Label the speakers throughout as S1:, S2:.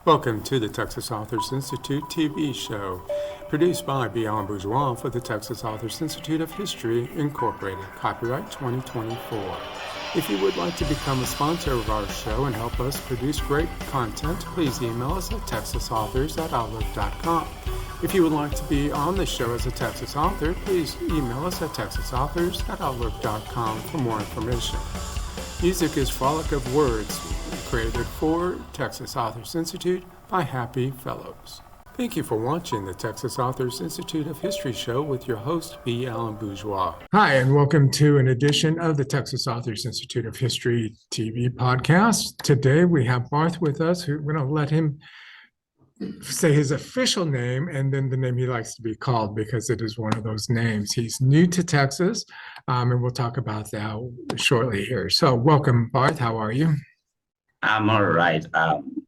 S1: Welcome to the Texas Authors Institute TV show, produced by B Alan Bourgeois for the Texas Authors Institute of History, Incorporated, copyright 2024. If you would like to become a sponsor of our show and help us produce great content, please email us at texasauthors@outlook.com. If you would like to be on the show as a Texas author, please email us at texasauthors@outlook.com for more information. Music is Frolic of Words, created for Texas Authors Institute by Happy Fellows. Thank you for watching the Texas Authors Institute of History show with your host, B Alan Bourgeois. Hi, and welcome to an edition of the Texas Authors Institute of History TV podcast. Today we have Barth with us. We're going to let him say his official name and then the name he likes to be called, because it is one of those names. He's new to Texas, and we'll talk about that shortly here. So welcome, Barth. How are you?
S2: I'm all right,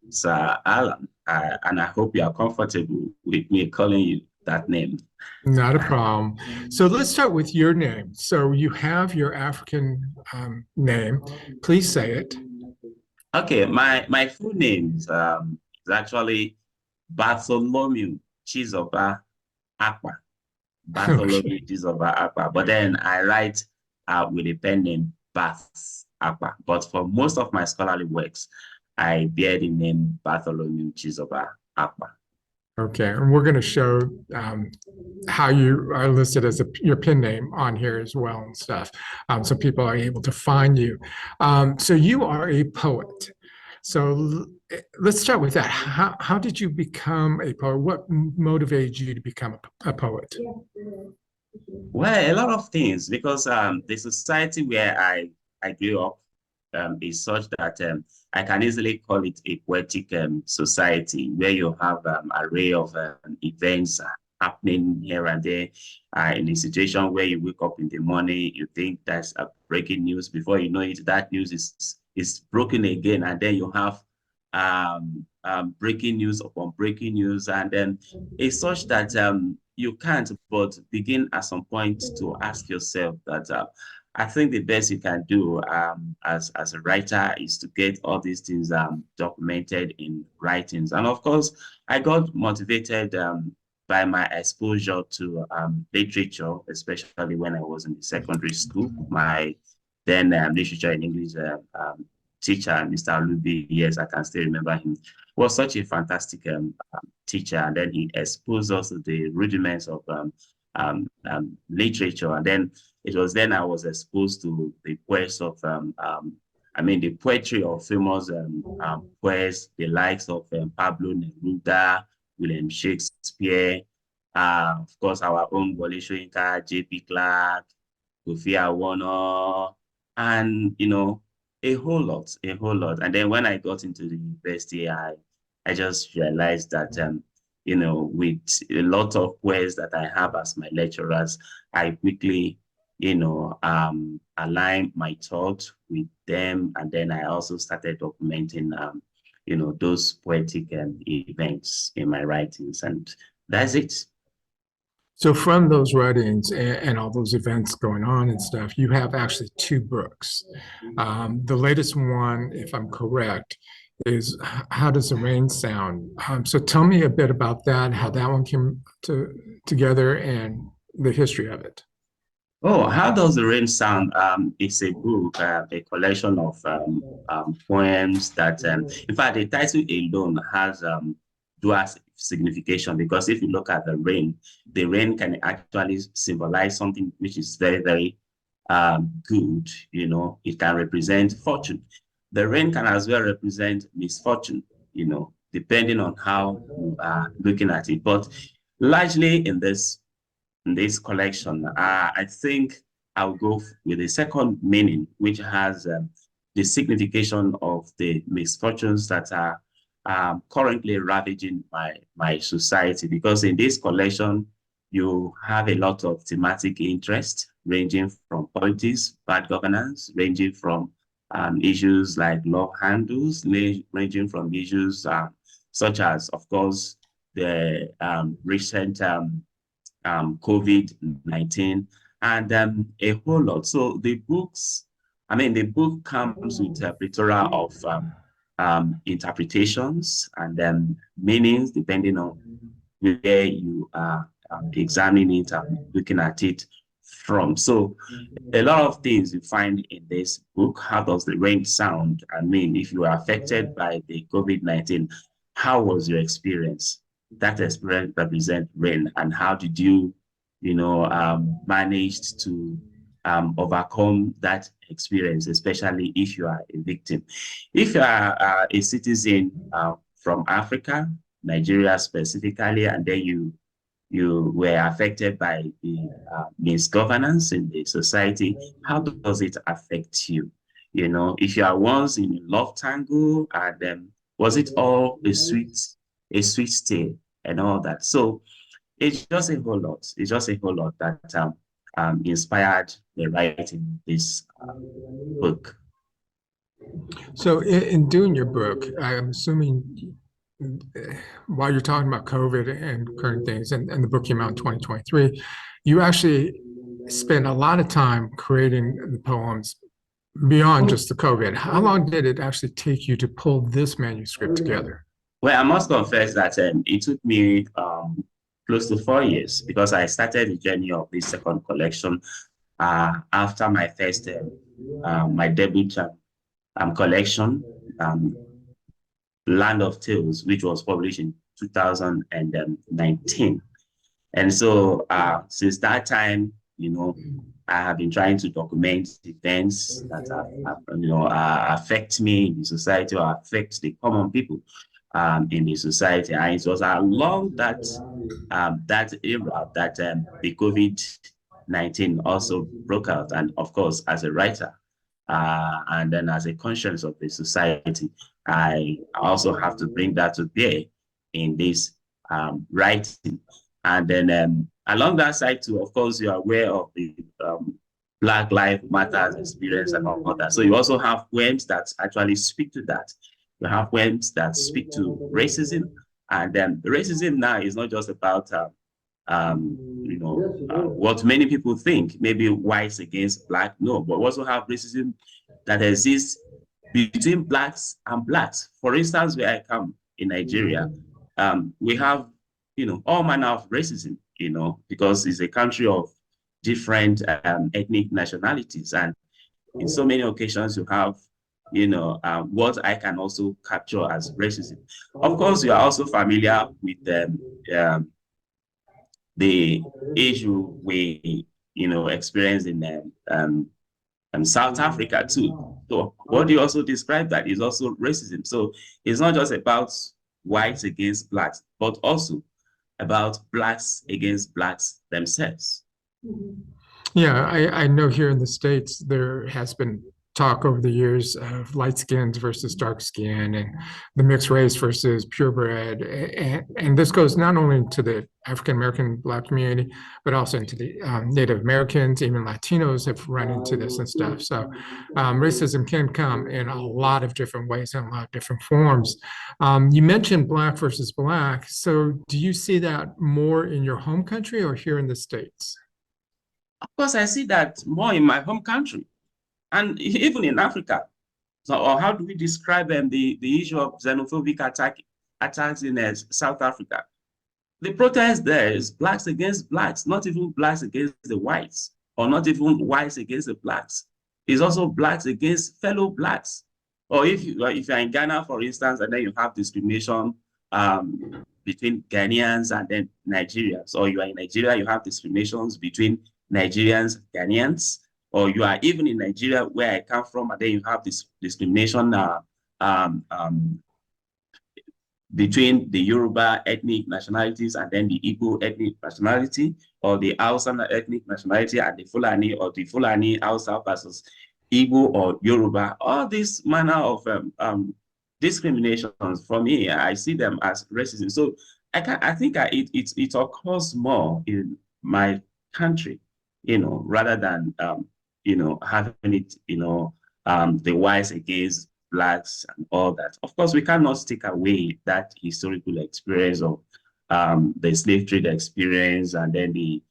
S2: Sir Alan, and I hope you are comfortable with me calling you that name.
S1: Not a problem. So let's start with your name. So you have your African name. Please say it.
S2: Okay, my full name is actually Bartholomew Chizoba Akpah. Bartholomew Chizoba Akpah. But then I write with a pen name Barth Akpah. But for most of my scholarly works, I bear the name Bartholomew Chizoba Akpah.
S1: Okay, and we're going to show how you are listed as your pen name on here as well and stuff, so people are able to find you. So you are a poet. So let's start with that. How did you become a poet? What motivated you to become a poet?
S2: Well, a lot of things, because the society where I grew up is such that I can easily call it a poetic society, where you have an array of events happening here and there. In a situation where you wake up in the morning, you think that's a breaking news. Before you know it, that news is broken again, and then you have breaking news upon breaking news, and then it's such that you can't but begin at some point to ask yourself that I think the best you can do as a writer is to get all these things documented in writings. And of course, I got motivated by my exposure to literature, especially when I was in the secondary school. My then literature and English teacher, Mr. Luby, yes, I can still remember him, was such a fantastic teacher. And then he exposed us to the rudiments of literature. And then it was then I was exposed to the poets of, the poetry of famous poets, the likes of Pablo Neruda, William Shakespeare, of course, our own Wole Soyinka, J.P. Clark, Kofi Awoonor, and, a whole lot. And then when I got into the university, I just realized that, with a lot of poets that I have as my lecturers, I quickly, align my thoughts with them. And then I also started documenting, those poetic events in my writings. And that's it.
S1: So from those writings and all those events going on and stuff, you have actually two books. The latest one, if I'm correct, is How Does the Rain Sound? So tell me a bit about that, how that one came together and the history of it.
S2: Oh, How Does the Rain Sound? It's a book, a collection of poems that, in fact, the title alone has dual signification, because if you look at the rain can actually symbolize something which is very, very good. It can represent fortune. The rain can as well represent misfortune, depending on how you are looking at it. But largely in this collection, I think I'll go with the second meaning, which has the signification of the misfortunes that are currently ravaging my society. Because in this collection, you have a lot of thematic interest, ranging from politics, bad governance, ranging from issues like love handles, ranging from issues such as, of course, the recent COVID-19, and a whole lot. So the book comes with a plethora of interpretations and then meanings depending on where you are examining it and looking at it from. So a lot of things you find in this book. How does the rain sound? I mean, if you were affected by the COVID-19, how was your experience? That experience represent rain, and how did you, managed to overcome that experience, especially if you are a victim. If you are a citizen from Africa, Nigeria specifically, and then you were affected by the misgovernance in the society, how does it affect you? If you are once in a love tangle, and was it all a sweet stay and all that? So it's just a whole lot. It's just a whole lot that inspired the writing of this book.
S1: So in doing your book, I'm assuming while you're talking about COVID and current things, and the book came out in 2023, you actually spent a lot of time creating the poems beyond just the COVID. How long did it actually take you to pull this manuscript together?
S2: Well, I must confess that it took me close to 4 years, because I started the journey of this second collection after my first, my debut collection, Land of Tales, which was published in 2019. And so since that time, I have been trying to document events that affect me in the society or affect the common people in the society. And it was along that that era that the COVID-19 also broke out. And of course, as a writer, and then as a conscience of the society, I also have to bring that to bear in this writing. And then along that side too, of course, you are aware of the Black Lives Matter experience and all that. So you also have poems that actually speak to that. You have poems that speak to racism. And then racism now is not just about what many people think, maybe whites against black. No, but we also have racism that exists between blacks and blacks. For instance, where I come in Nigeria, we have, all manner of racism, because it's a country of different ethnic nationalities. And in so many occasions, you have, what I can also capture as racism. Of course, you are also familiar with the issue we, experience in South Africa too. So what you also describe that is also racism. So it's not just about whites against blacks, but also about blacks against blacks themselves.
S1: Yeah, I know here in the States, there has been talk over the years of light skins versus dark skin and the mixed race versus purebred. And this goes not only to the African American Black community, but also into the Native Americans, even Latinos have run into this and stuff. So racism can come in a lot of different ways and a lot of different forms. You mentioned Black versus Black. So do you see that more in your home country or here in the States?
S2: Of course, I see that more in my home country. And even in Africa. So, or how do we describe the issue of xenophobic attacks in South Africa? The protest there is blacks against blacks, not even blacks against the whites, or not even whites against the blacks. It's also blacks against fellow blacks. Or if you're in Ghana, for instance, and then you have discrimination between Ghanaians and then Nigerians, or you are in Nigeria, you have discriminations between Nigerians and Ghanaians. Or you are even in Nigeria, where I come from, and then you have this discrimination between the Yoruba ethnic nationalities and then the Igbo ethnic nationality, or the Hausa ethnic nationality and the Fulani, or the Fulani Hausa versus Igbo or Yoruba. All this manner of discriminations, for me, I see them as racism. So I think it occurs more in my country, rather than having it, the whites against blacks and all that. Of course, we cannot take away that historical experience of the slave trade experience, and then the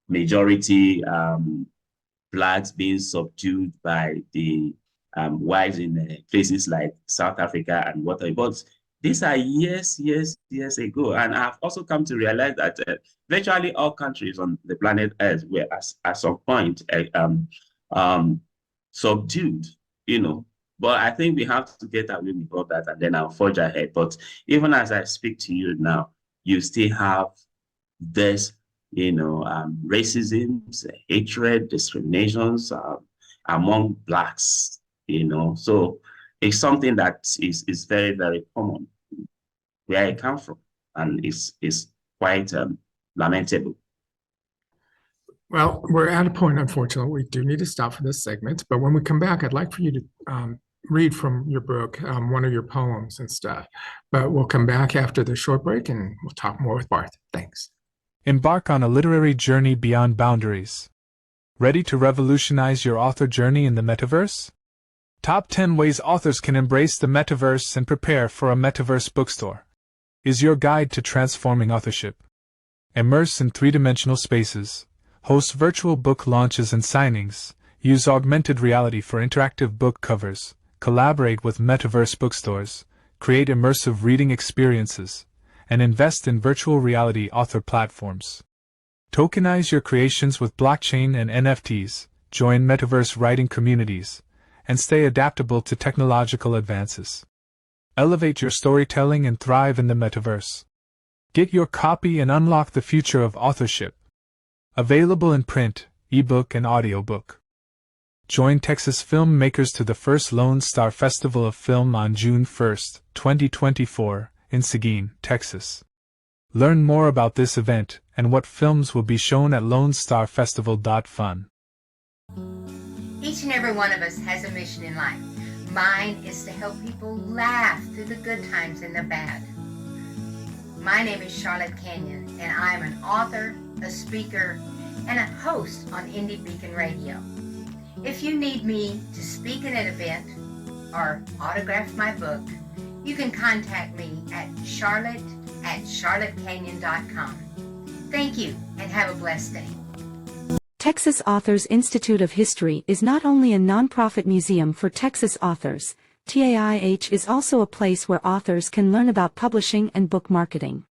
S2: majority blacks being subdued by the wives in places like South Africa and whatever. But these are years ago. And I've also come to realize that virtually all countries on the planet Earth were at some point subdued, you know. But I think we have to get away with all that and then I'll forge ahead. But even as I speak to you now, you still have this, racism, hatred, discriminations among Blacks, So it's something that is very, very common where I come from, and is quite lamentable.
S1: Well, we're at a point, unfortunately, we do need to stop for this segment. But when we come back, I'd like for you to read from your book, one of your poems and stuff. But we'll come back after the short break and we'll talk more with Barth. Thanks.
S3: Embark on a literary journey beyond boundaries. Ready to revolutionize your author journey in the metaverse? Top 10 Ways Authors Can Embrace the Metaverse and Prepare for a Metaverse Bookstore is your guide to transforming authorship. Immerse in three-dimensional spaces, host virtual book launches and signings, use augmented reality for interactive book covers, collaborate with metaverse bookstores, create immersive reading experiences, and invest in virtual reality author platforms. Tokenize your creations with blockchain and NFTs, join metaverse writing communities, and stay adaptable to technological advances. Elevate your storytelling and thrive in the metaverse. Get your copy and unlock the future of authorship. Available in print, ebook, and audiobook. Join Texas filmmakers to the first Lone Star Festival of Film on June 1, 2024, in Seguin, Texas. Learn more about this event and what films will be shown at LoneStarFestival.fun.
S4: Each and every one of us has a mission in life. Mine is to help people laugh through the good times and the bad. My name is Charlotte Canyon, and I'm an author, a speaker, and a host on Indie Beacon Radio. If you need me to speak at an event or autograph my book, you can contact me at charlotte@charlottecanyon.com. Thank you, and have a blessed day.
S5: Texas Authors Institute of History is not only a nonprofit museum for Texas authors, TAIH is also a place where authors can learn about publishing and book marketing.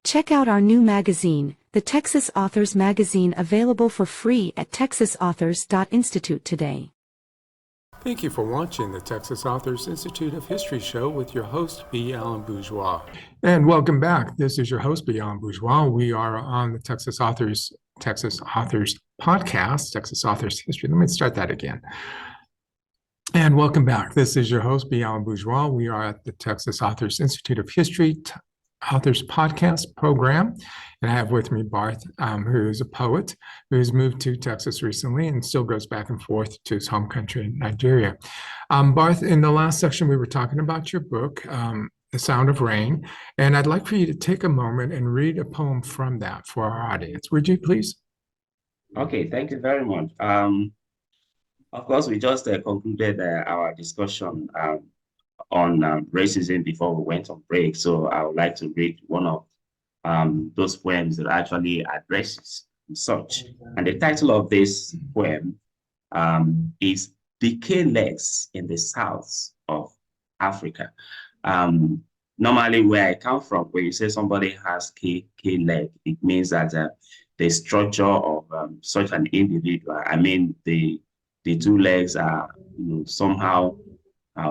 S5: Check out our new magazine, the Texas Authors Magazine, available for free at texasauthors.institute today.
S1: Thank you for watching the Texas Authors Institute of History show with your host, B Alan Bourgeois. And welcome back. This is your host, B Alan Bourgeois. We are on the Texas Authors podcast, Texas Authors History. Let me start that again. And welcome back. This is your host, B Alan Bourgeois. We are at the Texas Authors Institute of History Authors Podcast program. And I have with me Barth, who is a poet who's moved to Texas recently and still goes back and forth to his home country, Nigeria. Barth, in the last section, we were talking about your book, The Sound of Rain, and I'd like for you to take a moment and read a poem from that for our audience. Would you please?
S2: Okay, thank you very much. Of course, we just concluded our discussion on racism before we went on break. So I would like to read one of those poems that actually addresses such. And the title of this poem is Decay Legs in the South of Africa. Normally, where I come from, when you say somebody has K leg, it means that the structure of such an individual, I mean, the two legs are somehow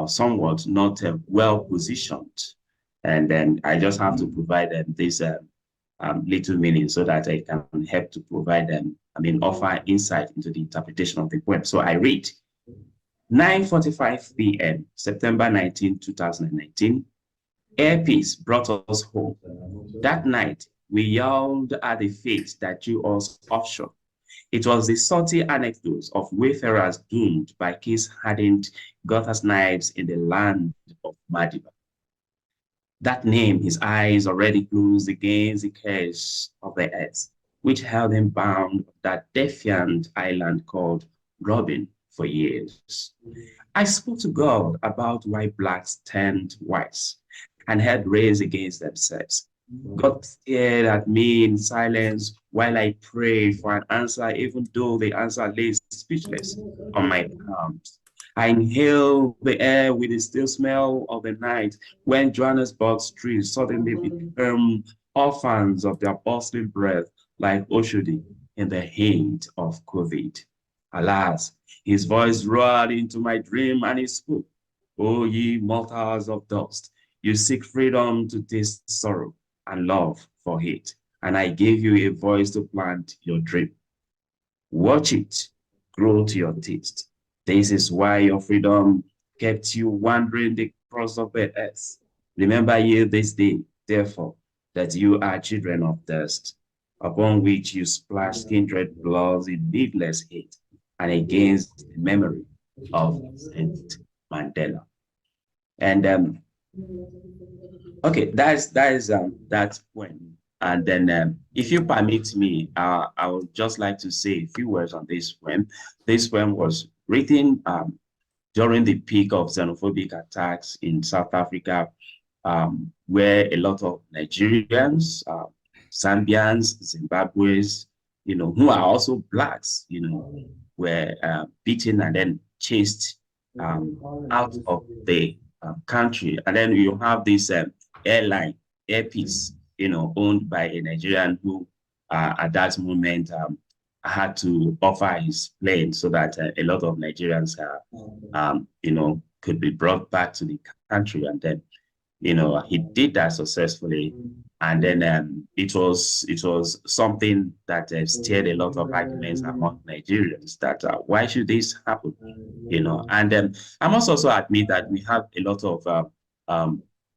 S2: somewhat not well positioned, and then I just have to provide them this little meaning so that I can help to provide them, offer insight into the interpretation of the poem. So I read, 9:45 p.m., September 19, 2019, air peace brought us home. That night, we yelled at the fate that drew us offshore. It was the salty anecdotes of wayfarers doomed by case-hardened gutter's knives in the land of Madiba. That name, his eyes already closed against the curse of the earth, which held him bound that defiant island called Robin for years. I spoke to God about why blacks turned whites and had raised against themselves. God stared at me in silence while I prayed for an answer, even though the answer lay speechless on my palms. I inhale the air with the still smell of the night when Johannesburg's trees suddenly become orphans of their bustling breath like Oshodi in the heat of COVID. Alas, his voice roared into my dream and he spoke, O ye mortals of dust, you seek freedom to taste sorrow and love for hate, and I gave you a voice to plant your dream. Watch it grow to your taste. This is why your freedom kept you wandering the cross of the earth. Remember ye this day, therefore, that you are children of dust, upon which you splash kindred blood in needless hate, and against the memory of Saint Mandela. And okay, that's when. And then, if you permit me, I would just like to say a few words on this poem. This poem was written during the peak of xenophobic attacks in South Africa, where a lot of Nigerians, Zambians, Zimbabweans, who are also blacks, were beaten and then chased out of the country. And then you have this airline, Airpeace, owned by a Nigerian who at that moment had to offer his plane so that a lot of Nigerians, could be brought back to the country. And then, he did that successfully. And then it was something that stirred a lot of arguments among Nigerians that why should this happen? And I must also admit that we have a lot of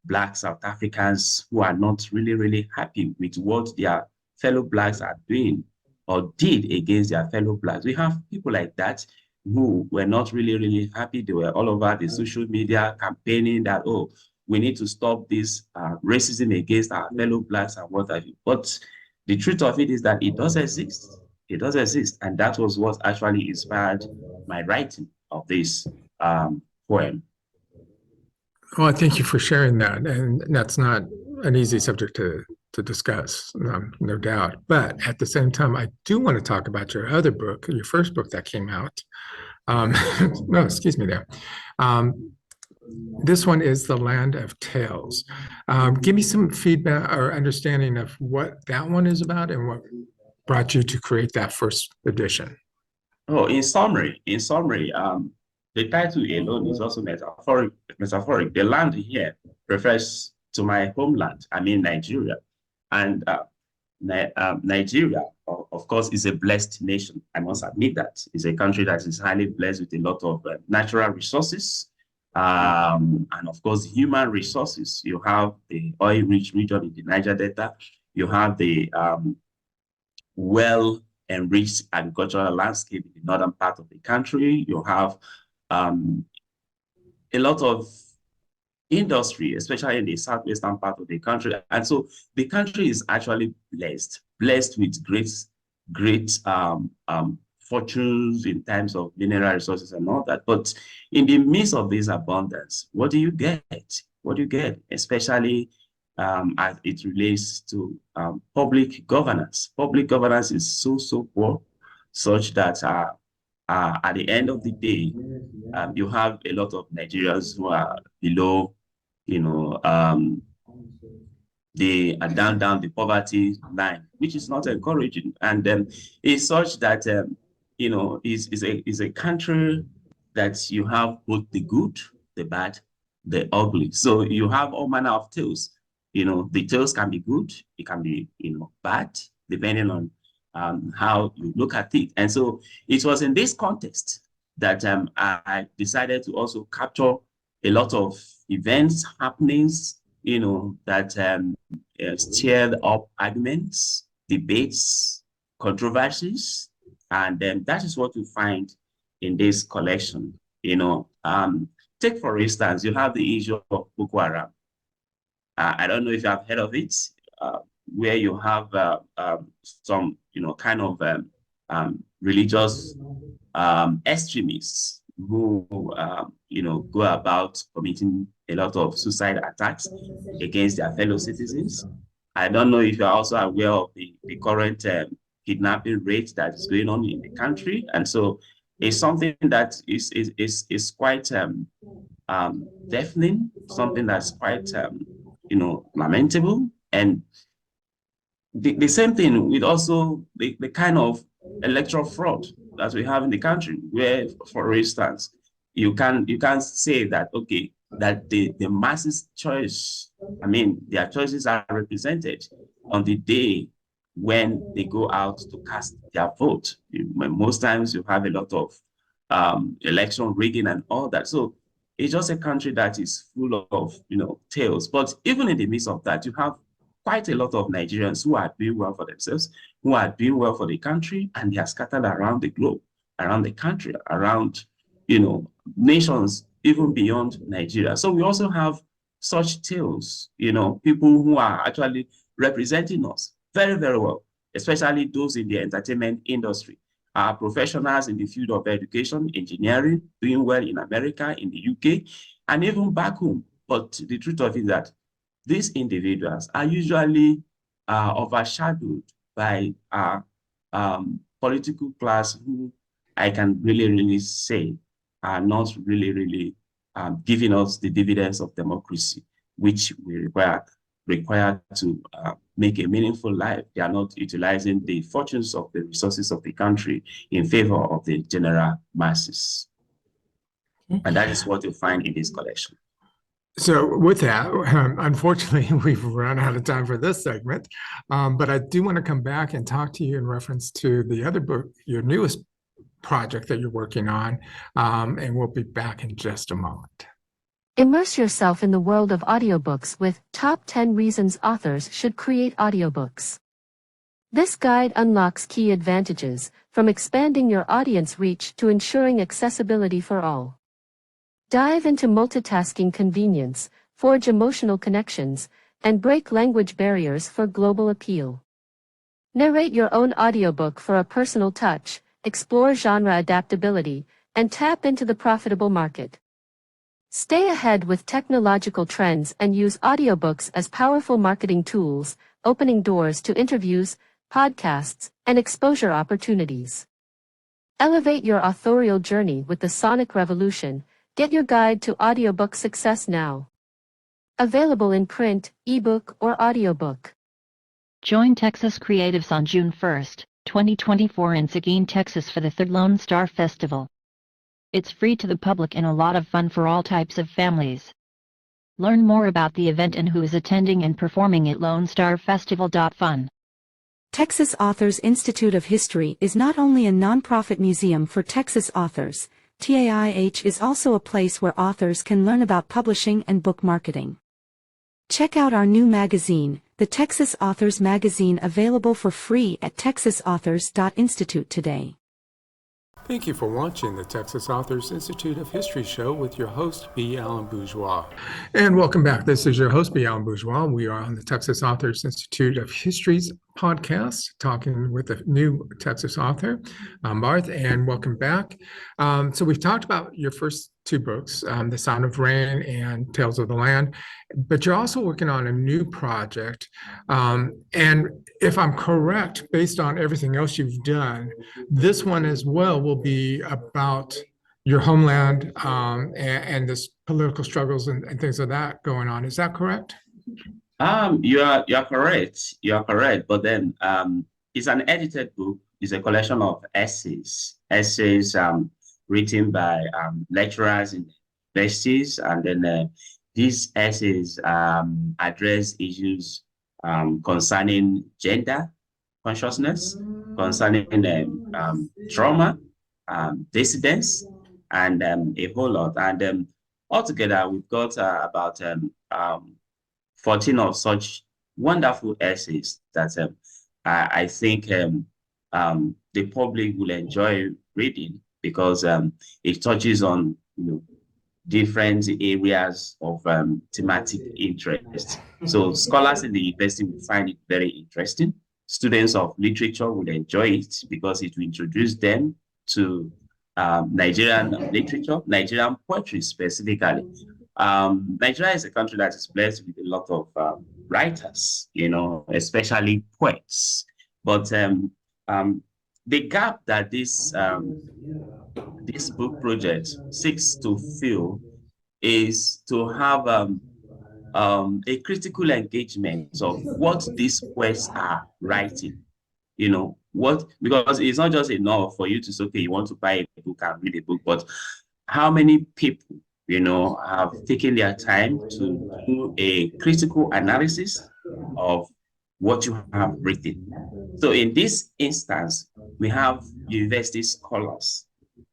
S2: Black South Africans who are not really, really happy with what their fellow Blacks are doing or did against their fellow Blacks. We have people like that who were not really, really happy. They were all over the social media campaigning that, oh, we need to stop this racism against our fellow Blacks and what have you. But the truth of it is that it does exist. It does exist. And that was what actually inspired my writing of this poem.
S1: Well, thank you for sharing that. And that's not an easy subject to discuss, no doubt. But at the same time, I do want to talk about your other book, your first book that came out. No, excuse me there. This one is The Land of Tales. Give me some feedback or understanding of what that one is about and what brought you to create that first edition.
S2: Oh, in summary, the title alone is also metaphoric. The land here refers to my homeland, I mean Nigeria. And Nigeria, of course, is a blessed nation. I must admit that. It's a country that is highly blessed with a lot of natural resources. And of course, human resources. You have the oil-rich region in the Niger Delta. You have the well-enriched agricultural landscape in the northern part of the country. You have a lot of industry, especially in the southwestern part of the country. And so the country is actually blessed with great fortunes in terms of mineral resources and all that. But in the midst of this abundance, what do you get? What do you get, especially as it relates to public governance? Public governance is so poor, such that at the end of the day, you have a lot of Nigerians who are below, they are down the poverty line, which is not encouraging. And it's such that, is a country that you have both the good, the bad, the ugly. So you have all manner of tales. The tales can be good, it can be, bad, depending on how you look at it. And so it was in this context that I decided to also capture a lot of events, happenings, that stirred up arguments, debates, controversies. And that is what you find in this collection. Take, for instance, you have the issue of Boko Haram. I don't know if you have heard of it, where you have some, kind of religious extremists who, go about committing a lot of suicide attacks against their fellow citizens. I don't know if you're also aware of the current kidnapping rate that is going on in the country. And so is something that is quite deafening, something that's quite lamentable. And the same thing with also the kind of electoral fraud that we have in the country, where, for instance, you can say that, okay, that the masses choice, I mean, their choices are represented on the day when they go out to cast their vote. Most times you have a lot of election rigging and all that. So it's just a country that is full of tales. But even in the midst of that, you have quite a lot of Nigerians who are doing well for themselves, who are doing well for the country, and they are scattered around the globe, around the country, around nations, even beyond Nigeria. So we also have such tales, people who are actually representing us very, very well, especially those in the entertainment industry. Professionals in the field of education, engineering, doing well in America, in the UK, and even back home. But the truth of it is that these individuals are usually overshadowed by our political class, who I can really say are not really giving us the dividends of democracy, which we require to make a meaningful life. They are not utilizing the fortunes of the resources of the country in favor of the general masses. And that is what you find in this collection.
S1: So with that, unfortunately, we've run out of time for this segment, but I do want to come back and talk to you in reference to the other book, your newest project that you're working on, and we'll be back in just a moment.
S5: Immerse yourself in the world of audiobooks with Top 10 Reasons Authors Should Create Audiobooks. This guide unlocks key advantages, from expanding your audience reach to ensuring accessibility for all. Dive into multitasking convenience, forge emotional connections, and break language barriers for global appeal. Narrate your own audiobook for a personal touch, explore genre adaptability, and tap into the profitable market. Stay ahead with technological trends and use audiobooks as powerful marketing tools, opening doors to interviews, podcasts, and exposure opportunities. Elevate your authorial journey with the Sonic Revolution. Get your guide to audiobook success now. Available in print, ebook, or audiobook.
S6: Join Texas Creatives on June 1, 2024 in Seguin, Texas for the 3rd Lone Star Festival. It's free to the public and a lot of fun for all types of families. Learn more about the event and who is attending and performing at LoneStarFestival.fun.
S5: Texas Authors Institute of History is not only a nonprofit museum for Texas authors. TAIH is also a place where authors can learn about publishing and book marketing. Check out our new magazine, the Texas Authors Magazine, available for free at texasauthors.institute today.
S1: Thank you for watching the Texas Authors Institute of History show with your host, B Alan Bourgeois. And welcome back. This is your host, B Alan Bourgeois. We are on the Texas Authors Institute of History's podcast, talking with a new Texas author, Barth, and welcome back. So we've talked about your first two books, The Sound of Rain and Tales of the Land, but you're also working on a new project. And if I'm correct, based on everything else you've done, this one as well will be about your homeland and this political struggles and things of that going on. Is that correct?
S2: You're correct. You're correct. But then it's an edited book. It's a collection of essays written by lecturers in universities, and then these essays address issues concerning gender consciousness, concerning trauma, dissidence, and a whole lot. And altogether, we've got about 14 of such wonderful essays that I think the public will enjoy reading, because it touches on different areas of thematic interest. So scholars in the university will find it very interesting. Students of literature will enjoy it because it will introduce them to Nigerian literature, Nigerian poetry specifically. Nigeria is a country that is blessed with a lot of writers, especially poets. But the gap that this this book project seeks to fill is to have a critical engagement of what these poets are writing. You know, because it's not just enough for you to say, okay, you want to buy a book and read a book, but how many people, have taken their time to do a critical analysis of what you have written. So in this instance, we have university scholars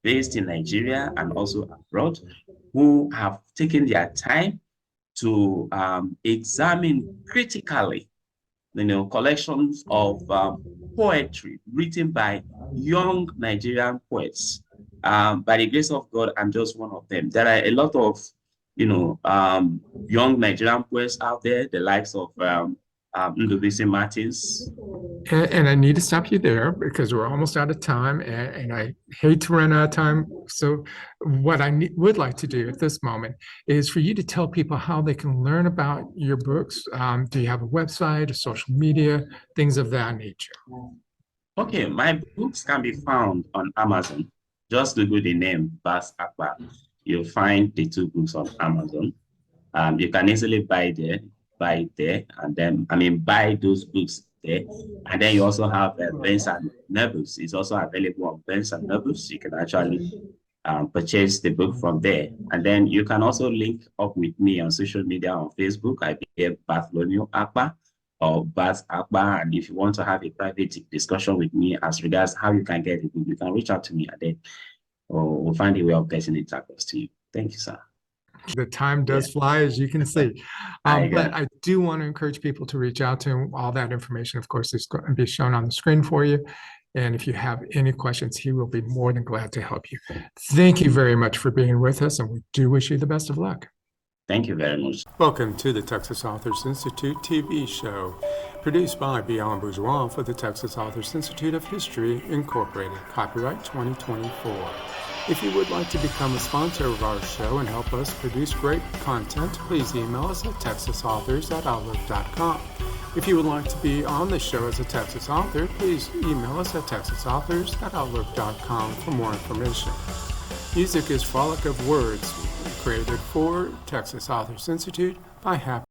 S2: based in Nigeria and also abroad who have taken their time to examine critically, collections of poetry written by young Nigerian poets. By the grace of God, I'm just one of them. There are a lot of, young Nigerian poets out there, the likes of Ndubisi Martins.
S1: And I need to stop you there because we're almost out of time, and I hate to run out of time. So what I would like to do at this moment is for you to tell people how they can learn about your books. Do you have a website, a social media, things of that nature?
S2: Okay, my books can be found on Amazon. Just Google the name Barth Akpah. You'll find the two books on Amazon. You can easily buy it there, and then buy those books there. And then you also have Barnes and Nobles. It's also available on Barnes and Nobles. You can actually purchase the book from there. And then you can also link up with me on social media on Facebook. I be Bartholomew Akpah or Barth Akpah. And if you want to have a private discussion with me as regards how you can get the book, you can reach out to me, and then we'll find a way of getting it across to you. Thank you, sir.
S1: The time does fly, as you can see. But I do want to encourage people to reach out to him. All that information, of course, is going to be shown on the screen for you. And if you have any questions, he will be more than glad to help you. Thank you very much for being with us, and we do wish you the best of luck.
S2: Thank you very much.
S1: Welcome to the Texas Authors Institute TV show, produced by B Alan Bourgeois for the Texas Authors Institute of History, Incorporated, copyright 2024. If you would like to become a sponsor of our show and help us produce great content, please email us at texasauthors@outlook.com. If you would like to be on the show as a Texas author, please email us at texasauthors@outlook.com for more information. Music is Frolic of Words, created for Texas Authors Institute by Happy